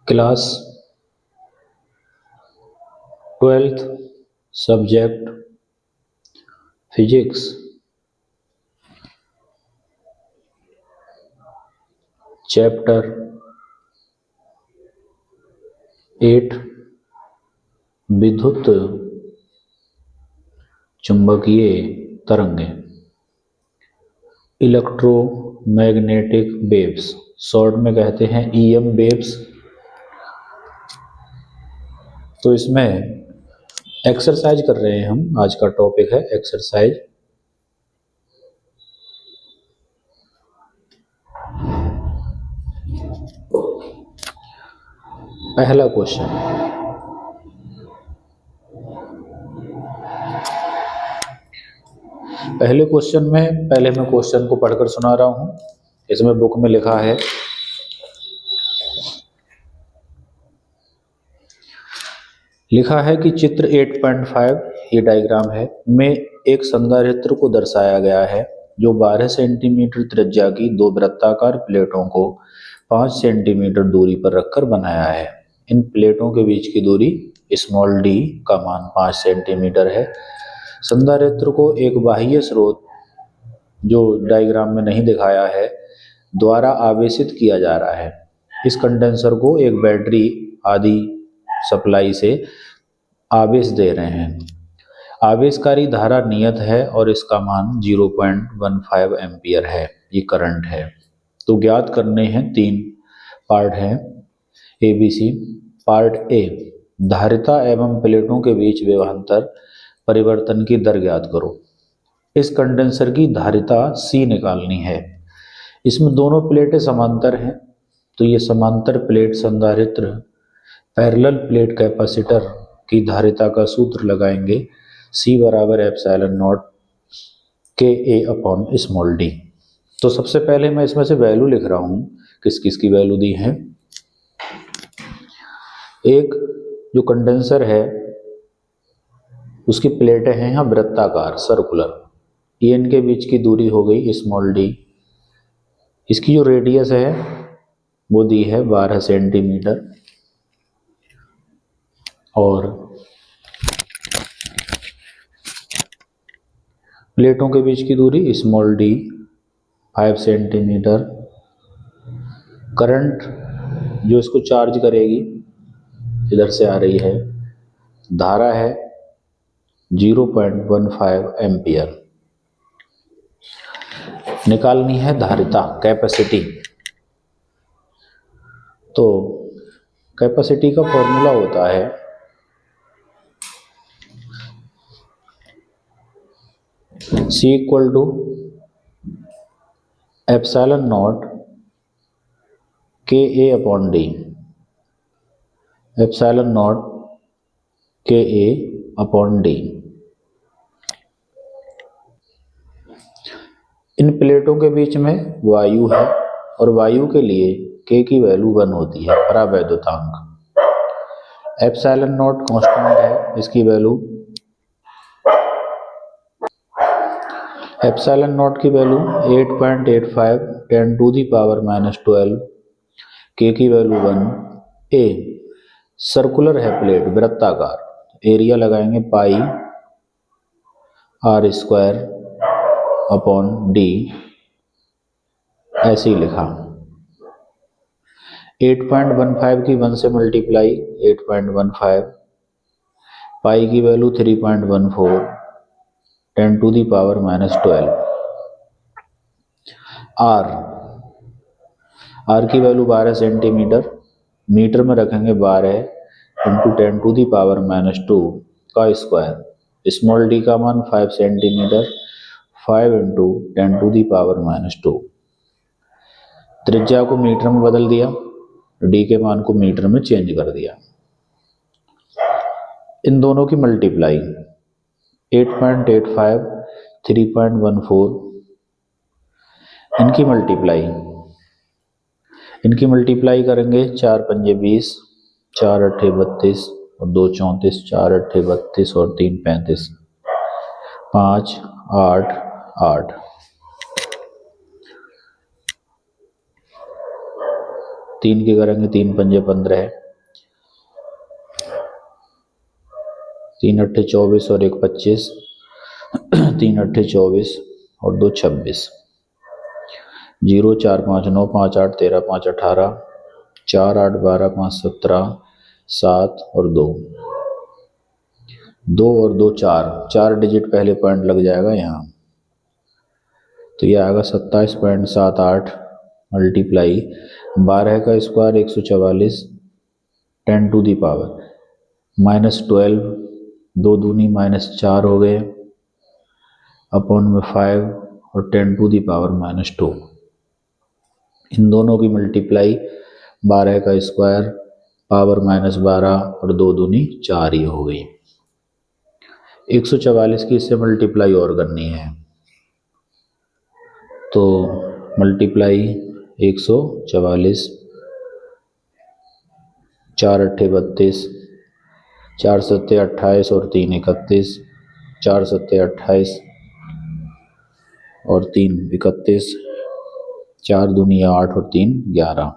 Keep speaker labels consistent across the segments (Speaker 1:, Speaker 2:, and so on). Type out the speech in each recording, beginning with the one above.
Speaker 1: Class 12th subject physics chapter 8 विद्युत चुंबकीय तरंगें इलेक्ट्रोमैग्नेटिक वेव्स शॉर्ट में कहते हैं ईएम वेव्स। तो इसमें एक्सरसाइज कर रहे हैं हम। आज का टॉपिक है एक्सरसाइज। पहला क्वेश्चन, पहले क्वेश्चन में पहले मैं क्वेश्चन को पढ़कर सुना रहा हूं। इसमें बुक में लिखा है कि चित्र 8.5 ये डायग्राम है में एक संधारित्र को दर्शाया गया है जो 12 सेंटीमीटर त्रिज्या की दो वृत्ताकार प्लेटों को 5 सेंटीमीटर दूरी पर रखकर बनाया है। इन प्लेटों के बीच की दूरी स्मॉल डी का मान 5 सेंटीमीटर है। संधारित्र को एक बाह्य स्रोत जो डायग्राम में नहीं दिखाया है द्वारा आवेशित किया जा रहा है। इस कंडेंसर को एक बैटरी आदि सप्लाई से आवेश दे रहे हैं। आवेशकारी धारा नियत है और इसका मान 0.15 एम्पियर है। ये करंट है। तो ज्ञात करने हैं, 3 पार्ट हैं ABC। पार्ट ए, धारिता एवं प्लेटों के बीच विभवांतर परिवर्तन की दर ज्ञात करो। इस कंडेंसर की धारिता C निकालनी है। इसमें दोनों प्लेटें समांतर हैं, तो ये समांतर प्लेट संधारित्र पैरेलल प्लेट कैपेसिटर की धारिता का सूत्र लगाएंगे C बराबर epsilon not KA upon small d। तो सबसे पहले मैं इसमें से वैल्यू लिख रहा हूं, किस किस की वैल्यू दी है। एक जो कंडेंसर है उसकी प्लेटें हैं यहाँ वृत्ताकार सर्कुलर, ये इनके बीच की दूरी हो गई स्मॉल d। इसकी जो रेडियस है वो दी है 12 सेंटीमीटर और प्लेटों के बीच की दूरी स्मॉल d 5 सेंटीमीटर। करंट जो इसको चार्ज करेगी इधर से आ रही है, धारा है 0.15 एम्पियर। निकालनी है धारिता कैपेसिटी। तो कैपेसिटी का फॉर्मूला होता है C equal to epsilon not KA upon d। Epsilon not KA upon d। इन प्लेटों के बीच में वायु है और वायु के लिए K की वैल्यू 1 होती है, परावैद्युतांक। एप्सिलॉन नॉट कांस्टेंट है, इसकी वैल्यू एप्सिलॉन नॉट की value 8.85 10 to the power -12। K की वैल्यू 1। A सर्कुलर है प्लेट वृत्ताकार, एरिया लगाएंगे pi R square upon d, ऐसे ही लिखा। 8.15 की 1 से मल्टीप्लाई 8.15, पाई की value 3.14 10 to the power -12। R की वैल्यू 12 सेंटीमीटर, मीटर में रखेंगे 12 इंटू 10 टू दी पावर -2 का स्क्वायर। स्मॉल d का मान 5 centimetre, 5 into 10 to the power -2। त्रिज्या को मीटर में बदल दिया, d के मान को मीटर में चेंज कर दिया। इन दोनों की मल्टीप्लाई 8.85 3.14, इनकी मल्टीप्लाई करेंगे 4 पंजे 20, 4 अट्ठे 32 और 2 34, 4 अट्ठे 32 और 3 35, 5 8 8। 3 की करेंगे 3 पंजे 15, 3 अट्ठे 24 और 1 25, 3 अट्ठे 24 और 2 26, 0 4 5 9 5 8 13 5 18, 4 8 12 5 17, 7 और 2, 2 और 2 4, 4 डिजिट पहले पॉइंट लग जाएगा यहाँ, तो ये आएगा 27.78 मल्टीप्लाई 12 का स्क्वायर 144, 10 टू दी पावर -12, 2 दूनी -4 हो गए, अपॉन में 5 और 10 टू दी पावर -2। इन दोनों की मल्टीप्लाई 12 का स्क्वायर पावर -12 और 2 दूनी 4 ही हो गई। 144 की इससे मल्टीप्लाई और करनी है, तो मल्टीप्लाई 144, 4 अट्ठे 32, 4 सत्ते 28 और 3 31, 4 सत्ते 28 और 3 31, 4 दूनी 8 और 3 11,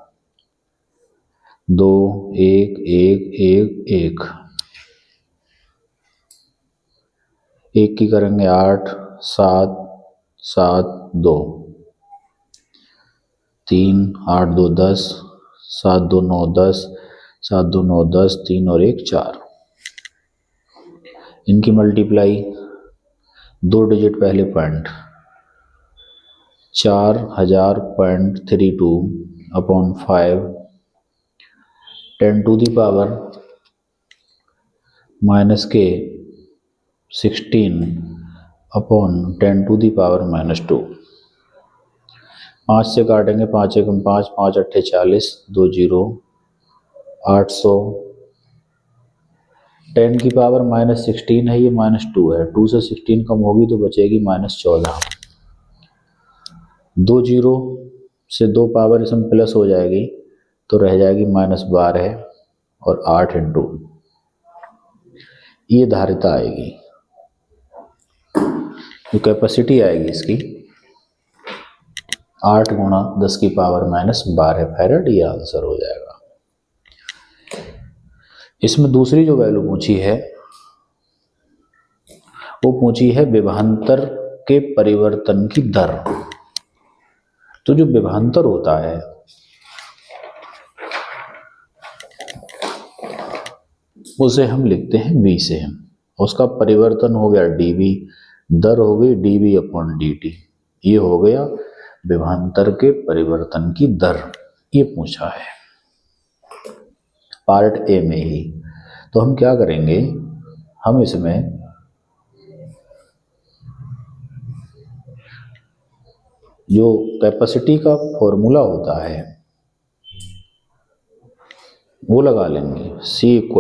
Speaker 1: 2 1 1 1 1, 1 की करेंगे 8 7 7 2, 3 8 2 10, 7 2 9 10, 7 2 9 10, 3 और 1 4। इनकी मल्टीप्लाई 2 डिजिट पहले point 4000.32 upon 5, 10 to the power -के 16 अपॉन 10 टू दी पावर -2। 5 से काटेंगे, 5 एकम 5, 5 अट्ठे 40, 2 0, 800, 10 की पावर -16 है, ये -2 है, 2 से 16 कम होगी तो बचेगी -14, 2 जीरो से 2 पावर इसमें प्लस हो जाएगी तो रह जाएगी -12 और 8 इंटू ये धारिता आएगी, जो कैपेसिटी आएगी इसकी 8 गुणा 10 की पावर -12 फैराड, ये आंसर हो जाएगा। इसमें दूसरी जो वैल्यू पूछी है वो पूछी है विभवांतर के परिवर्तन की दर। तो जो विभवांतर होता है उसे हम लिखते हैं v से, उसका परिवर्तन हो गया dv, दर हो गई dv अपॉन dt, ये हो गया विभवांतर के परिवर्तन की दर, ये पूछा है पार्ट ए में ही। तो हम क्या करेंगे, हम इसमें जो कैपेसिटी का फॉर्मूला होता है वो लगा लेंगे, C =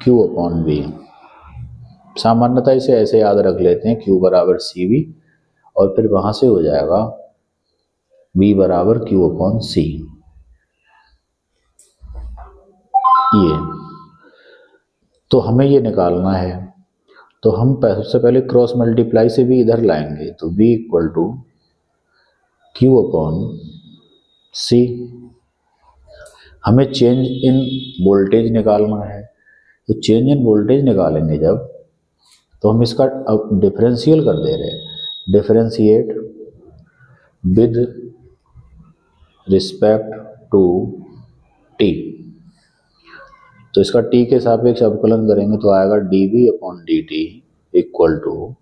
Speaker 1: Q अपॉन V। सामान्यतः इसे ऐसे याद रख लेते हैं, Q बराबर CV और फिर वहां से हो जाएगा V बराबर Q अपॉन C। ये तो हमें ये निकालना है, तो हम सबसे पहले क्रॉस मल्टीप्लाई से भी इधर लाएंगे, तो V = Q अपॉन C। हमें चेंज इन वोल्टेज निकालना है, तो चेंज इन वोल्टेज निकालेंगे जब, तो हम इसका अब डिफरेंशियल कर दे रहे हैं, differentiate with respect to t। तो इसका t के सापेक्ष अवकलन करेंगे तो आएगा dv upon dt equal to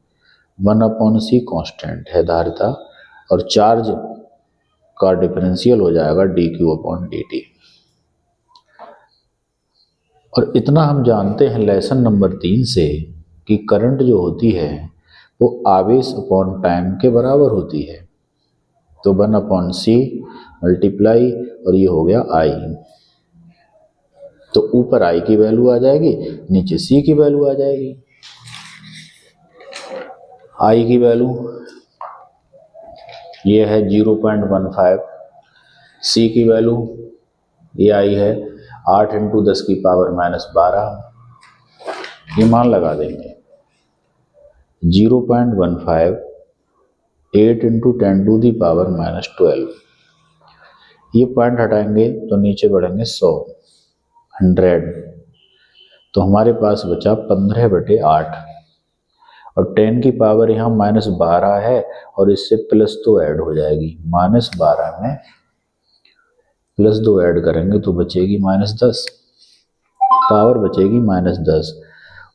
Speaker 1: 1/c constant है धारिता, और चार्ज का डिफरेंशियल हो जाएगा dq अपॉन dt। और इतना हम जानते हैं लेसन नंबर 3 से कि करंट जो होती है वो आवेश अपॉन टाइम के बराबर होती है, तो 1/c मल्टीप्लाई और ये हो गया I। तो ऊपर I की वैल्यू आ जाएगी, नीचे C की वैल्यू आ जाएगी। I की वैल्यू ये है 0.15, C की वैल्यू ये आई है 8 इंटू 10 की पावर -12, ये मान लगा देंगे 0.15, 8 इंटू 10 टू दी पावर -12, ये पॉइंट हटाएंगे तो नीचे बढ़ेंगे 100, 100। तो हमारे पास बचा 15/8 और 10 की पावर यहाँ -12 है और इससे प्लस 2 ऐड हो जाएगी। -12 में प्लस 2 ऐड करेंगे तो बचेगी -10, पावर बचेगी -10।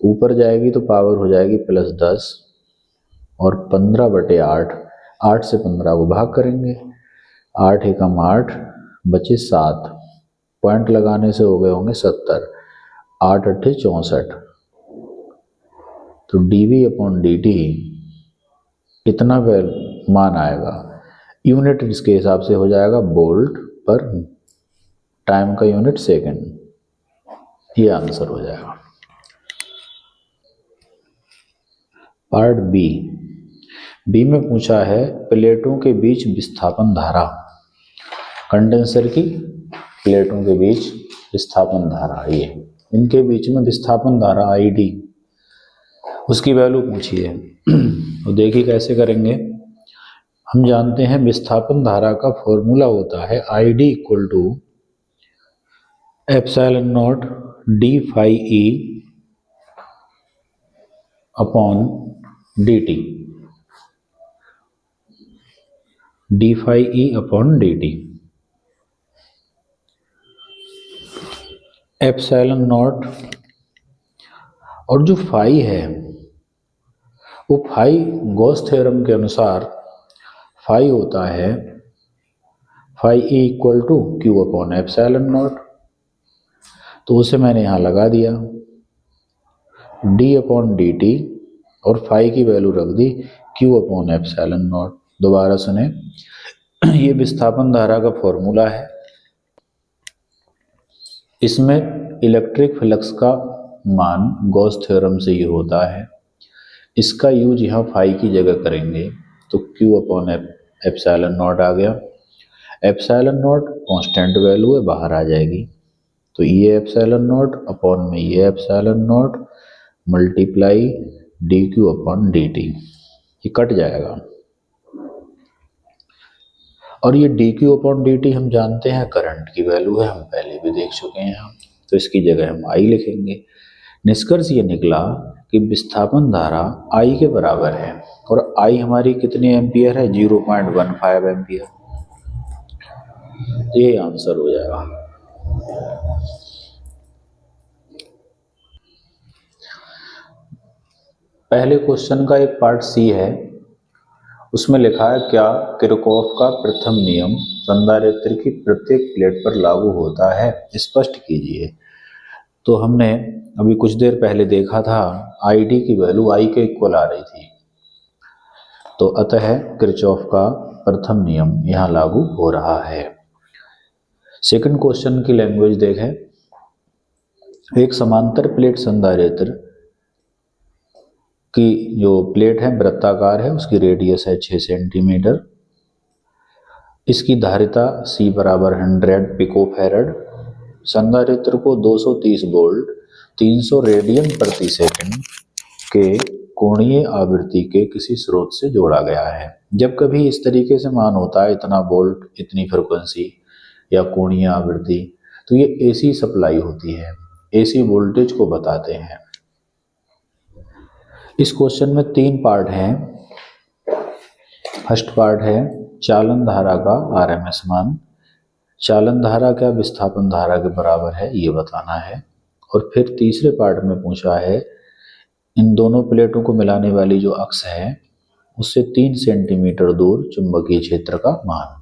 Speaker 1: ऊपर जाएगी तो पावर हो जाएगी +10 और 15/8, 8 से 15 को भाग करेंगे, 8 एकम 8 बचे 7, पॉइंट लगाने से हो गए होंगे 70, 8 अट्ठे 64। तो dV/dt इतना मान आएगा। यूनिट इसके हिसाब से हो जाएगा वोल्ट पर टाइम का यूनिट सेकंड। ये आंसर हो जाएगा। पार्ट बी में पूछा है प्लेटों के बीच विस्थापन धारा। कंडेंसर की प्लेटों के बीच विस्थापन धारा, ये इनके बीच में विस्थापन धारा ID, उसकी वैल्यू पूछी है। तो देखिए कैसे करेंगे। हम जानते हैं विस्थापन धारा का फॉर्मूला होता है ID = ε0 d phi e upon dt, d phi e upon dt। ε0 और जो फाई है वो फाई गॉस थ्योरम के अनुसार फाई होता है फाई E = Q/ε0। तो उसे मैंने यहाँ लगा दिया, d/dt और फाई की वैल्यू रख दी Q/ε0। दोबारा सुने, ये विस्थापन धारा का फॉर्मूला है। इसमें इलेक्ट्रिक फ्लक्स का मान गॉस थ्योरम से ही होता है। इसका यूज यहाँ फाई की जगह करेंगे तो Q/ε0 आ गया। ε0 कांस्टेंट वैल्यू है, बाहर आ जाएगी। तो ये ε0 अपॉन में ये ε0 मल्टीप्लाई dQ/dt, ये कट जाएगा। और ये dQ/dt हम जानते हैं करंट की वैल्यू है, हम पहले भी देख चुके हैं हम, तो इसकी जगह हम I लिखेंगे। निष्कर्ष ये निकला कि विस्थापन धारा I के बराबर है और I हमारी कितने एम्पियर है, 0.15 एम्पियर। ये आंसर हो जाएगा। पहले क्वेश्चन का एक पार्ट C है, उसमें लिखा है क्या किरचॉफ का प्रथम नियम संधारित्र की प्रत्येक प्लेट पर लागू होता है, स्पष्ट कीजिए। तो हमने अभी कुछ देर पहले देखा था ID की वैल्यू I के इक्वल आ रही थी, तो अतः किरचॉफ का प्रथम नियम यहाँ लागू हो रहा है। सेकंड क्वेश्चन की लैंग्वेज देखें। एक समांतर प्लेट संधारित्र की जो प्लेट है वृत्ताकार है, उसकी रेडियस है 6 सेंटीमीटर। इसकी धारिता C = 100 पिकोफैरड। संधारित्र को 230 वोल्ट 300 रेडियन प्रति सेकंड के कोणीय आवृत्ति के किसी स्रोत से जोड़ा गया है। जब कभी इस तरीके से मान होता है, इतना वोल्ट, इतनी फ्रिक्वेंसी या कोणीय आवृत्ति, तो ये AC सप्लाई होती है, AC वोल्टेज को बताते हैं। इस क्वेश्चन में 3 पार्ट हैं। फर्स्ट पार्ट है चालन धारा का RMS मान। चालन धारा क्या विस्थापन धारा के बराबर है, ये बताना है। और फिर तीसरे पार्ट में पूछा है इन दोनों प्लेटों को मिलाने वाली जो अक्ष है उससे 3 सेंटीमीटर दूर चुंबकीय क्षेत्र का मान।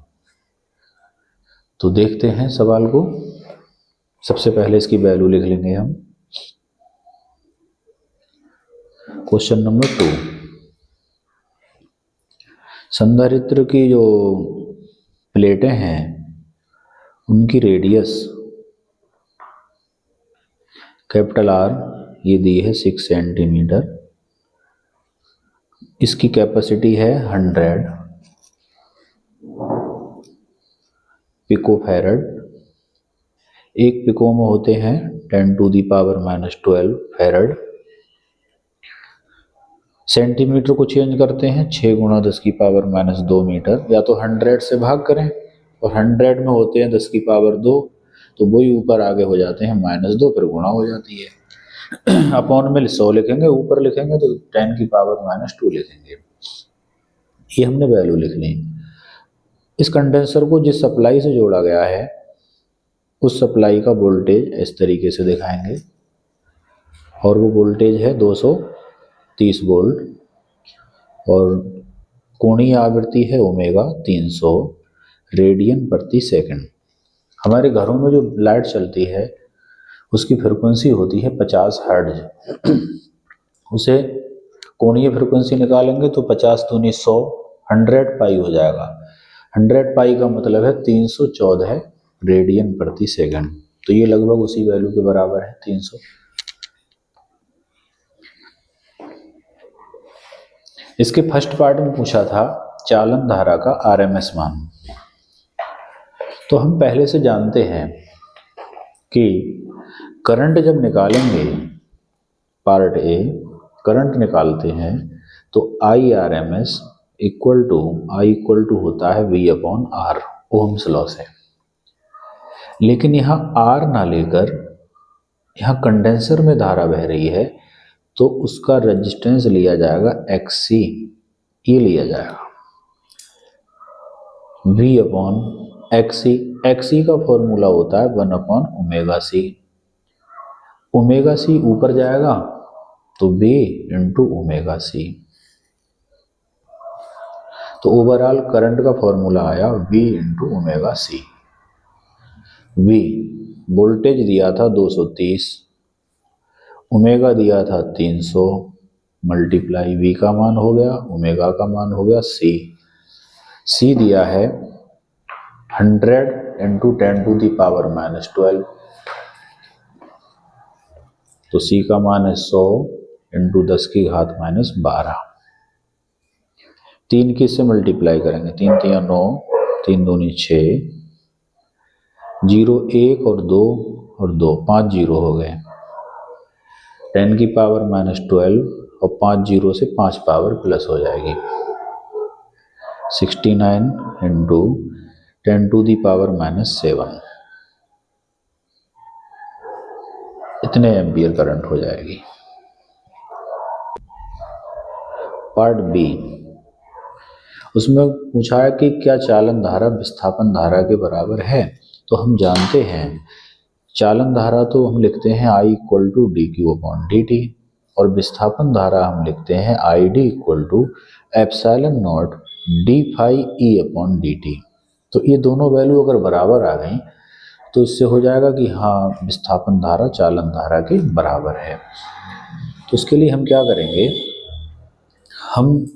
Speaker 1: तो देखते हैं सवाल को। सबसे पहले इसकी वैल्यू लिख लेंगे हम। क्वेश्चन नंबर 2, संधारित्र की जो प्लेटें हैं उनकी रेडियस R ये दी है 6 सेंटीमीटर। इसकी कैपेसिटी है 100 पिकोफैरड। एक पिको में होते हैं 10⁻⁻12 फैरड। सेंटीमीटर को चेंज करते हैं 6 × 10⁻² मीटर, या तो 100 से भाग करें और 100 में होते हैं 10 की पावर 2, तो वही ऊपर आगे हो जाते हैं -2, फिर गुणा हो जाती है। अपॉन में 100 लिखेंगे, ऊपर लिखेंगे तो 10 की पावर -2 लिखेंगे। ये हमने वैल्यू लिख ली। इस कंडेंसर को जिस सप्लाई से जोड़ा गया है उस सप्लाई का वोल्टेज इस तरीके से दिखाएंगे, और वो वोल्टेज है 230 वोल्ट, और कोणीय आवृत्ति है ओमेगा 300 रेडियन प्रति सेकंड। हमारे घरों में जो लाइट चलती है उसकी फ्रिक्वेंसी होती है 50 हर्ट्ज। उसे कोणीय फ्रिक्वेंसी निकालेंगे तो 50 दूनी 100, 100 पाई हो जाएगा। 100 पाई का मतलब है 314 रेडियन प्रति सेकंड, तो ये लगभग उसी वैल्यू के बराबर है 300। इसके फर्स्ट पार्ट में पूछा था चालन धारा का आरएमएस मान। तो हम पहले से जानते हैं कि करंट जब निकालेंगे, पार्ट ए करंट निकालते हैं तो I R M S equal to होता है V upon R, ohm's law से। लेकिन यहाँ आर ना लेकर यहाँ कंडेंसर में धारा बह रही है तो उसका रेजिस्टेंस लिया जाएगा एक्सी, ये लिया जाएगा वी अपॉन एक्सी। एक्सी का फॉर्मूला होता है 1 upon omega C. Omega C ऊपर जाएगा तो वी इंटू ओमेगा सी। तो ओवरऑल करंट का फॉर्मूला आया V into omega C. V voltage दिया था 230, ओमेगा दिया था 300, मल्टीप्लाई वी का मान हो गया, ओमेगा का मान हो गया सी। सी दिया है 100 इंटू 10 टू दी पावर -12, तो सी का मान है 100 इंटू 10 की घात -12। 3 किस से मल्टीप्लाई करेंगे, 3 3 9, 3 दूनी 6, 0 1 और 2 और 2, 5 जीरो हो गए। 10 की पावर -12 और 5 जीरो से 5 पावर प्लस हो जाएगी, 69 इंटू 10 टू दी पावर -7, इतने एम्पियर करंट हो जाएगी। पार्ट बी, उसमें पूछा है कि क्या चालन धारा विस्थापन धारा के बराबर है। तो हम जानते हैं चालन धारा तो हम लिखते हैं I equal to D Q upon D T, और विस्थापन धारा हम लिखते हैं I D equal to epsilon not D phi E upon D T. तो ये दोनों वैल्यू अगर बराबर आ गई तो इससे हो जाएगा कि हाँ विस्थापन धारा चालन धारा के बराबर है। तो इसके लिए हम क्या करेंगे, हम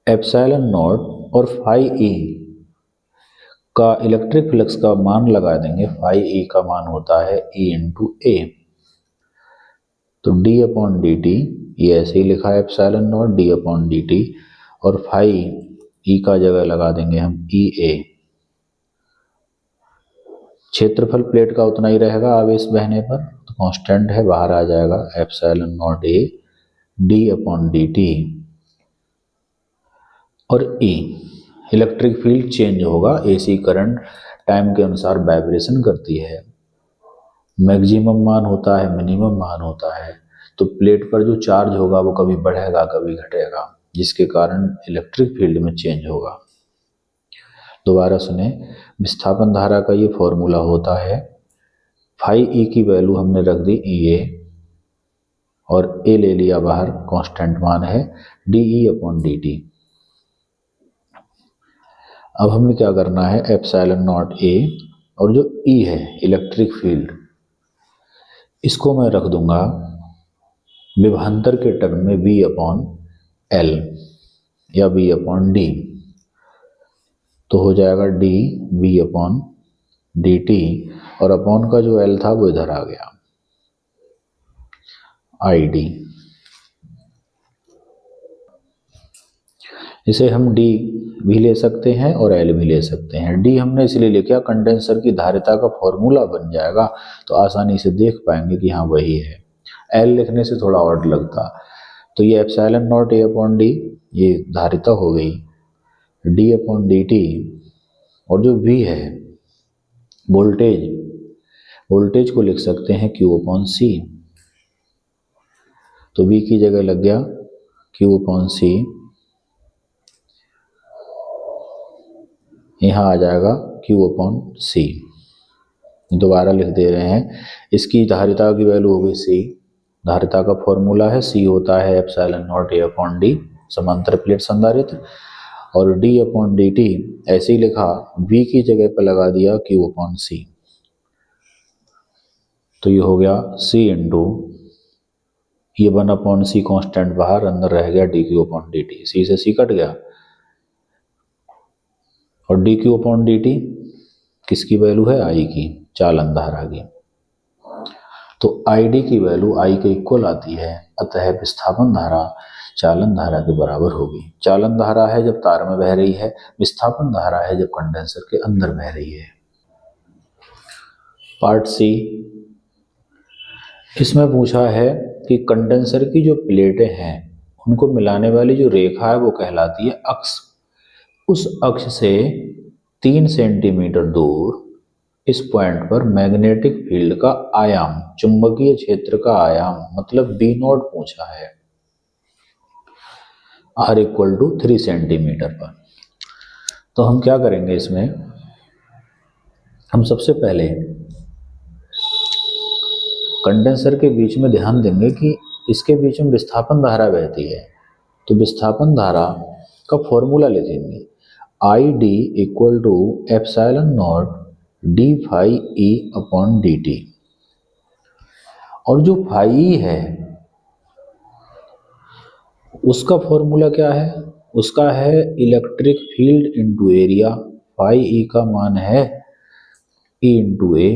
Speaker 1: एप्सिलॉन नॉट और फाई ई का इलेक्ट्रिक फ्लक्स का मान लगा देंगे। फाई ई का मान होता है ई इंटू ए, तो डी अपॉन डी टी, ये ऐसे ही लिखा है epsilon not D upon D T, और फाई ई का जगह लगा देंगे हम ई ए। क्षेत्रफल प्लेट का उतना ही रहेगा आवेश बहने पर, तो कांस्टेंट है, बाहर आ जाएगा epsilon not A D upon D T, और ई इलेक्ट्रिक फील्ड चेंज होगा। एसी करंट टाइम के अनुसार वाइब्रेशन करती है, मैक्सिमम मान होता है, मिनिमम मान होता है, तो प्लेट पर जो चार्ज होगा वो कभी बढ़ेगा कभी घटेगा, जिसके कारण इलेक्ट्रिक फील्ड में चेंज होगा। दोबारा सुने, विस्थापन धारा का ये फॉर्मूला होता है, फाई ई की वैल्यू हमने रख दी ई ए, और ए ले लिया बाहर, कांस्टेंट मान है D E upon D T. अब हमें क्या करना है, एप्सिलॉन नॉट ए और जो ई है इलेक्ट्रिक फील्ड, इसको मैं रख दूंगा विभवांतर के टर्म में वी अपॉन एल या वी अपॉन डी, तो हो जाएगा D V upon D T, और अपॉन का जो एल था वो इधर आ गया आई डी। इसे हम डी भी ले सकते हैं और एल भी ले सकते हैं। डी हमने इसलिए लिखा, कंडेंसर की धारिता का फॉर्मूला बन जाएगा तो आसानी से देख पाएंगे कि हाँ वही है। एल लिखने से थोड़ा ऑड लगता, तो ये epsilon not a upon D, ये धारिता हो गई, डी अपॉन डी टी, और जो V है वोल्टेज, वोल्टेज को लिख सकते हैं Q अपॉन C। तो V की जगह लग गया Q अपॉन C, यहाँ आ जाएगा Q अपॉन C। दोबारा लिख दे रहे हैं, इसकी धारिता की वैल्यू होगी C। धारिता का फॉर्मूला है C होता है epsilon not A upon D, समांतर प्लेट संधारित्र, और D अपॉन dt ऐसे ही लिखा, V की जगह पर लगा दिया Q अपॉन C। तो ये हो गया C इंटू ये 1 अपॉन C कॉन्स्टेंट बाहर, अंदर रह गया dQ अपॉन dt। C से C कट गया और dQ अपॉन dt किसकी वैल्यू है? I की, चालन धारा की। तो ID की वैल्यू I के इक्वल आती है, अतः विस्थापन धारा चालन धारा के बराबर होगी। चालन धारा है जब तार में बह रही है, विस्थापन धारा है जब कंडेंसर के अंदर बह रही है। पार्ट C, इसमें पूछा है कि कंडेंसर की जो प्लेटें हैं उनको मिलाने वाली जो रेखा है वो कहलाती है अक्ष। उस अक्ष से 3 सेंटीमीटर दूर इस पॉइंट पर मैग्नेटिक फील्ड का आयाम, चुंबकीय क्षेत्र का आयाम मतलब B नॉट पूछा है, R इक्वल टू 3 सेंटीमीटर पर। तो हम क्या करेंगे इसमें, हम सबसे पहले कंडेंसर के बीच में ध्यान देंगे कि इसके बीच में विस्थापन धारा बहती है, तो विस्थापन धारा का फॉर्मूला लिखेंगे, ID equal to epsilon not d phi E upon dt। और जो फाई E है उसका फॉर्मूला क्या है? उसका है electric field into area. Phi E का मान है E इंटू A,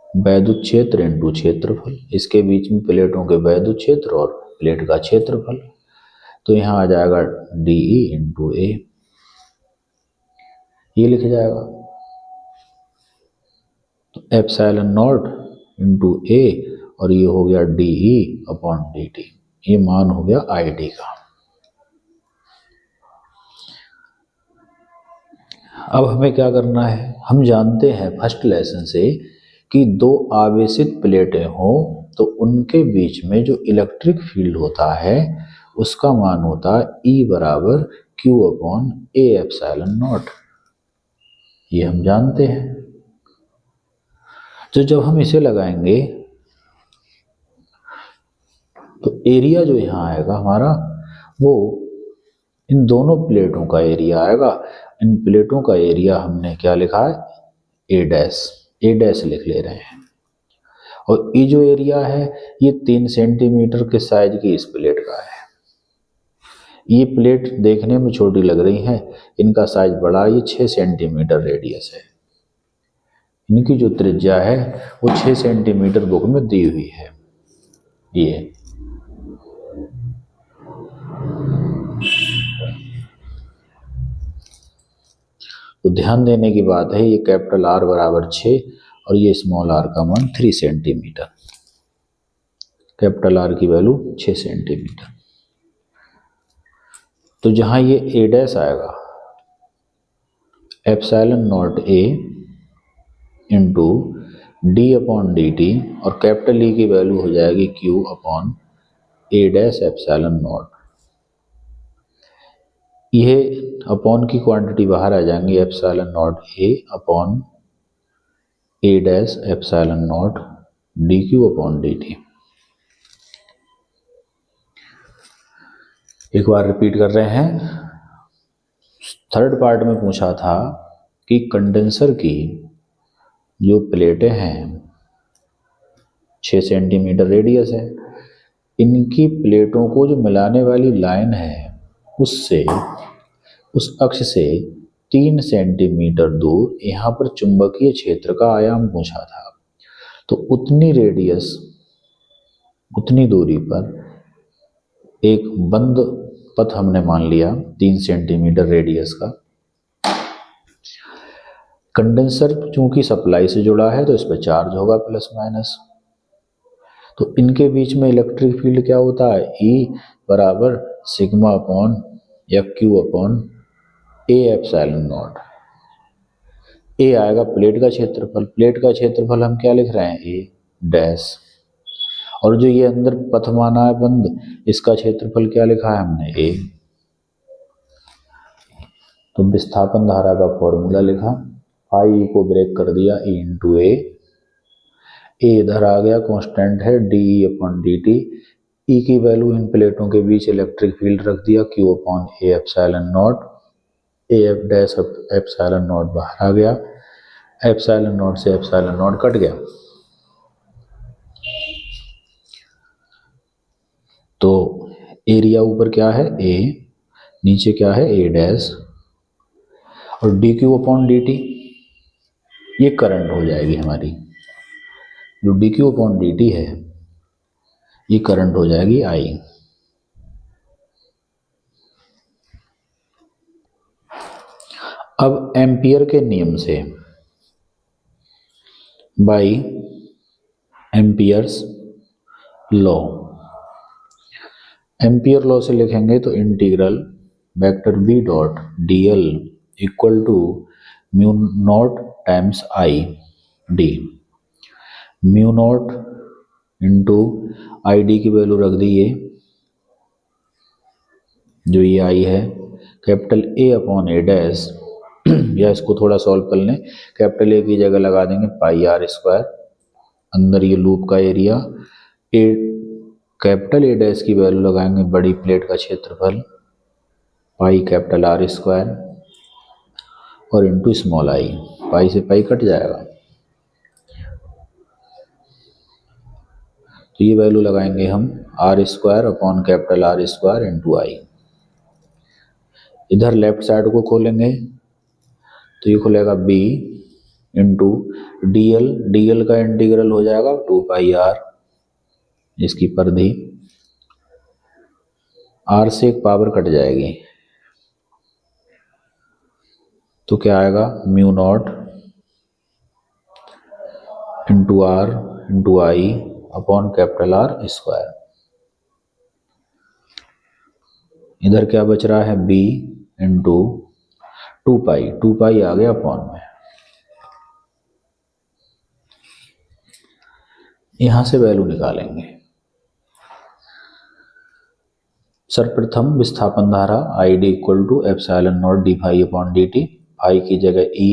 Speaker 1: वैद्युत क्षेत्र इंटू क्षेत्रफल, इसके बीच में प्लेटों के वैद्युत क्षेत्र और प्लेट का क्षेत्रफल। तो यहाँ आ जाएगा DE इंटू A, ये लिख जाएगा। तो एप्सिलॉन नॉट इंटू A और ये हो गया DE अपॉन dt, ये मान हो गया ID का। अब हमें क्या करना है, हम जानते हैं फर्स्ट लेसन से कि दो आवेशित प्लेटें हो तो उनके बीच में जो इलेक्ट्रिक फील्ड होता है उसका मान होता है E बराबर Q upon A epsilon not, ये हम जानते हैं। तो जब हम इसे लगाएंगे तो एरिया जो यहाँ आएगा हमारा वो इन दोनों प्लेटों का एरिया आएगा। इन प्लेटों का एरिया हमने क्या लिखा है? A डैश लिख ले रहे हैं। और ये जो एरिया है ये 3 सेंटीमीटर के साइज की इस प्लेट का है। ये प्लेट देखने में छोटी लग रही हैं, इनका साइज बड़ा, ये 6 सेंटीमीटर रेडियस है। इनकी जो त्रिज्या है वो 6 सेंटीमीटर बुक में दी हुई है। ये तो ध्यान देने की बात है, ये कैपिटल R बराबर 6 और ये स्मॉल r का मान 3 सेंटीमीटर। कैपिटल R की वैल्यू 6 सेंटीमीटर। तो जहां ये A डैश आएगा, epsilon not A into D upon dt और कैपिटल E की वैल्यू हो जाएगी Q upon A dash epsilon not. ये अपॉन की क्वांटिटी बाहर आ जाएंगी, epsilon not A upon A dash epsilon not dQ upon dt। एक बार रिपीट कर रहे हैं। थर्ड पार्ट में पूछा था कि कंडेंसर की जो प्लेटें हैं 6 सेंटीमीटर रेडियस है, इनकी प्लेटों को जो मिलाने वाली लाइन है उससे, उस अक्ष से 3 सेंटीमीटर दूर यहाँ पर चुंबकीय क्षेत्र का आयाम पूछा था। तो उतनी रेडियस, उतनी दूरी पर एक बंद पथ हमने मान लिया 3 सेंटीमीटर रेडियस का। कंडेंसर चूंकि सप्लाई से जुड़ा है तो इस पर चार्ज होगा प्लस माइनस। तो इनके बीच में इलेक्ट्रिक फील्ड क्या होता है? E बराबर सिग्मा अपॉन या Q upon A epsilon not. A आएगा प्लेट का क्षेत्रफल, प्लेट का क्षेत्रफल हम क्या लिख रहे हैं, ए डैश, और जो ये अंदर पथ माना है बंद, इसका क्षेत्रफल क्या लिखा है हमने, ए। तो विस्थापन धारा का फॉर्मूला लिखा, आई को ब्रेक कर दिया ई इंटू ए इधर आ गया, कांस्टेंट है D E upon D T, E की वैल्यू इन प्लेटों के बीच इलेक्ट्रिक फील्ड रख दिया Q upon A epsilon not, A F dash epsilon not बाहर आ गया, एप्सिलॉन नॉट से एप्सिलॉन नॉट कट गया। तो एरिया ऊपर क्या है, ए, नीचे क्या है, ए डैश, और D Q upon D T ये करंट हो जाएगी हमारी, जो D Q upon D T है ये करंट हो जाएगी आई। अब एम्पियर के नियम से, by Ampere's law, Ampere law से लिखेंगे तो integral vector B dot D L equal to mu not times I D, mu not into I D की वैल्यू रख दी ये, जो ये आई है, capital A upon A dash, या इसको थोड़ा सॉल्व कर लें, कैपिटल ए की जगह लगा देंगे पाई आर स्क्वायर, अंदर ये लूप का area, A capital A dash की वैल्यू लगाएंगे बड़ी प्लेट का क्षेत्रफल पाई कैपिटल आर स्क्वायर, और इंटू स्मॉल आई, पाई से पाई कट जाएगा, तो ये वैल्यू लगाएंगे हम R square upon capital R square into I. इधर लेफ्ट साइड को खोलेंगे तो ये खुलेगा B into D L, D L का इंटीग्रल हो जाएगा 2 पाई आर, इसकी परिधि आर से एक पावर कट जाएगी, तो क्या आएगा, mu not into R into I upon capital R square. इधर क्या बच रहा है, बी इंटू 2 पाई, 2 पाई आ गया अपॉन में, यहां से वैल्यू निकालेंगे। सर्वप्रथम विस्थापन धारा I D equal to epsilon not D phi upon D T, phi की जगह ई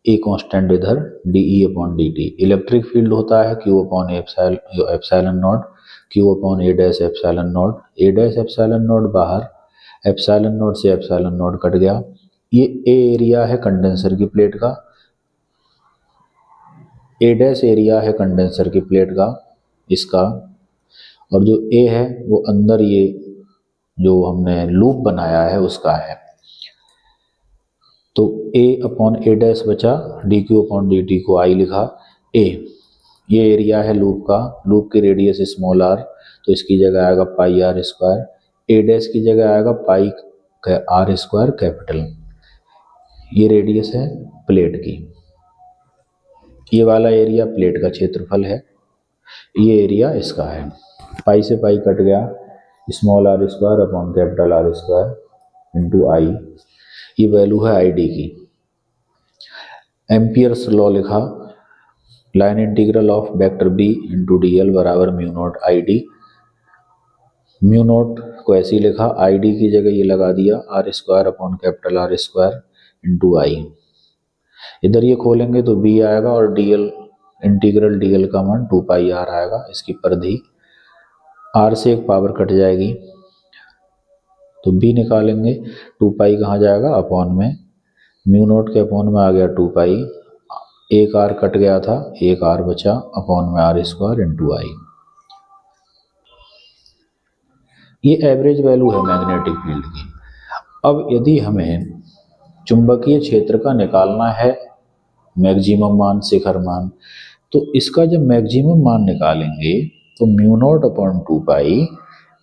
Speaker 1: ए कांस्टेंट इधर D E upon D T, electric field होता है Q upon epsilon not, Q upon A dash epsilon not, A dash epsilon not बाहर, epsilon not से epsilon not cut गया, ये A area है condenser की plate का, ए डैश एरिया है कंडेंसर की प्लेट का इसका, और जो ए है वो अंदर ये जो हमने लूप बनाया है उसका है, तो ए अपॉन ए डैश बचा, D Q upon D T को आई लिखा, ए ये एरिया है लूप का, लूप की रेडियस स्मॉल आर, तो इसकी जगह आएगा पाई आर स्क्वायर, ए डैश की जगह आएगा पाई आर स्क्वायर कैपिटल, ये रेडियस है प्लेट की, ये वाला एरिया प्लेट का क्षेत्रफल है, ये एरिया इसका है, पाई से पाई कट गया, small R square upon capital R square into I, ये वैल्यू है आई डी की। एम्पियर्स लॉ लिखा, line integral of vector B into D L बराबर mu naught I D, mu naught को ऐसे ही लिखा, आई डी की जगह ये लगा दिया R square upon capital R square into I, इधर ये खोलेंगे तो बी आएगा और D L integral D L का मान 2 पाई आर आएगा, इसकी परिधि आर से एक पावर कट जाएगी, तो बी निकालेंगे, 2 पाई कहाँ जाएगा, अपॉन में, म्यू नॉट के अपॉन में आ गया 2 पाई, एक आर कट गया था, एक आर बचा, अपॉन में आर स्क्वायर इंटू आई। ये एवरेज वैल्यू है मैग्नेटिक फील्ड की। अब यदि हमें चुंबकीय क्षेत्र का निकालना है मैक्सिमम मान, शिखर मान, तो इसका जब मैक्सिमम मान निकालेंगे तो mu not upon 2 pi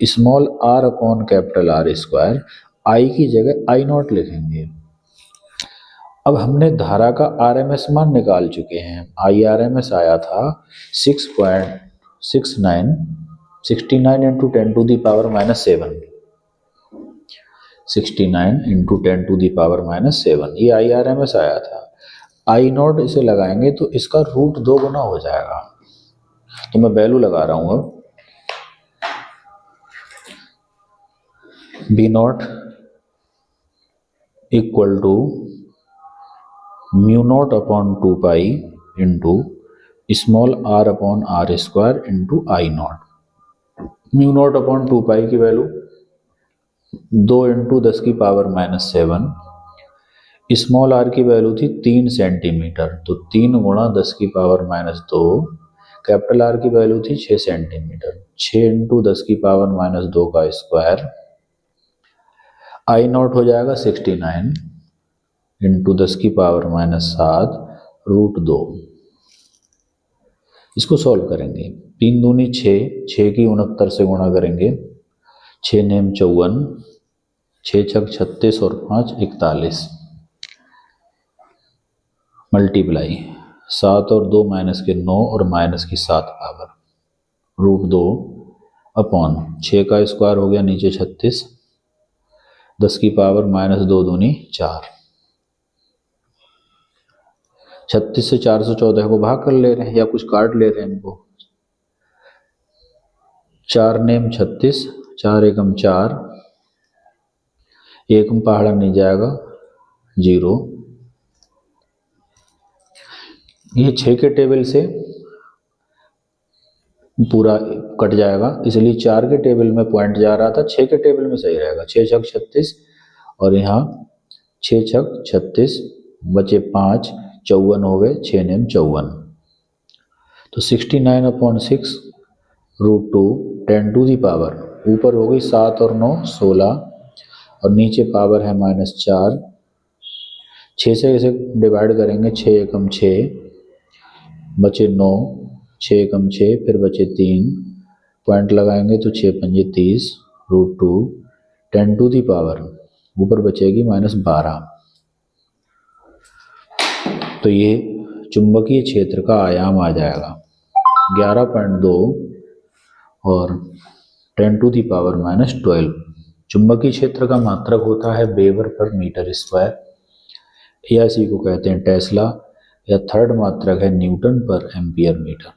Speaker 1: small R upon capital R square, I की जगह आई नॉट लिखेंगे। अब हमने धारा का आरएमएस मान निकाल चुके हैं, आई आरएमएस आया था 6.69 69 into 10 to the power minus 7, 69 into 10 to the power minus 7, ये आई आर एम एस आया था। आई नॉट इसे लगाएंगे तो इसका रूट 2 गुना हो जाएगा। तो मैं वैल्यू लगा रहा हूँ अब B not equal to mu not upon 2 pi into small R upon R square into I not. Mu not upon 2 pi की वैल्यू 2 इंटू 10 की पावर -7, स्मॉल आर की वैल्यू थी 3 सेंटीमीटर, तो 3 गुणा 10 की पावर -2, कैपिटल आर की value थी 6 centimetre, 6 into 10 की पावर -2 का स्क्वायर, आई नॉट हो जाएगा 69 इंटू 10 की पावर -7 रूट 2। इसको सॉल्व करेंगे, 3 दूनी 6, 6 की 69 से गुणा करेंगे, 6 नेम 54, 6 छक 36 और 5 41, मल्टीप्लाई 7 और 2 माइनस के 9 और माइनस की 7 पावर रूट 2 अपॉन 6 का स्क्वायर हो गया नीचे 36, 10 की पावर -2 दूनी 4, 36 से 414 को भाग कर ले रहे हैं या कुछ काट ले रहे हैं इनको, 4 नेम 36, 4 एकम 4, एकम पहाड़ा नहीं जाएगा 0। ये 6 के टेबल से पूरा कट जाएगा, इसलिए 4 के टेबल में पॉइंट जा रहा था, 6 के टेबल में सही रहेगा। 6 छक 36 और यहाँ 6 छक 36 बचे 5, 54 हो गए, 6 नेम 54, तो 69 upon 6 root 2 10 to the power, ऊपर हो गई 7 और 9 16 और नीचे पावर है -4, 6 से इसे डिवाइड करेंगे, 6 एकम 6 बचे 9, 6 एकम 6 फिर बचे 3, पॉइंट लगाएंगे तो 6 पंजे 30 रूट 2 10 टू दी पावर, ऊपर बचेगी -12। तो ये चुंबकीय क्षेत्र का आयाम आ जाएगा 11.2 और 10 टू दी पावर -12। चुंबकीय क्षेत्र का मात्रक होता है वेबर पर मीटर स्क्वायर, या इसी को कहते हैं टेस्ला, या थर्ड मात्रक है न्यूटन पर एम्पियर मीटर।